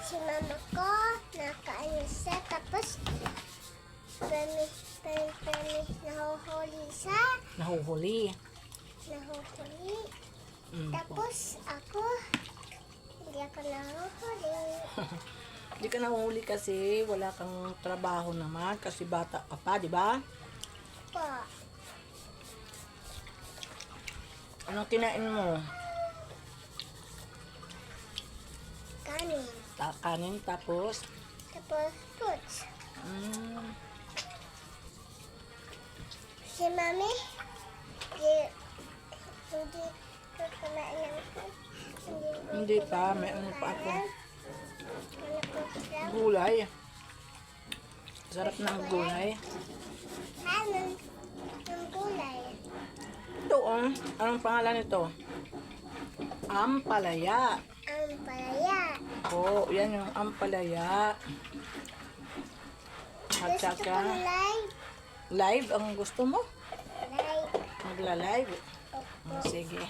Si mama ko, nakaano siya, tapos nahuhuli siya. Nahuhuli. Nahuhuli. Mm. Tapos ako, hindi ako nahuhuli. Hindi ka nahuhuli kasi wala kang trabaho naman kasi bata ka pa, di ba? Po, Anong kinain mo? kanin. Kanin tapos? Tapos fruits. Mm. Si mami, hindi ko kumain ng fruits. Hindi pa, may ano pa ako. Ano po siya? Gulay. Sarap ng gulay. Hanon ng gulay. Ito, anong pangalan nito? Ampalaya. Ang palaya. Oo, yan yung ampalaya. At Gusto ko saka, live. live ang gusto mo? Live. Magla-live? Opo. Sige.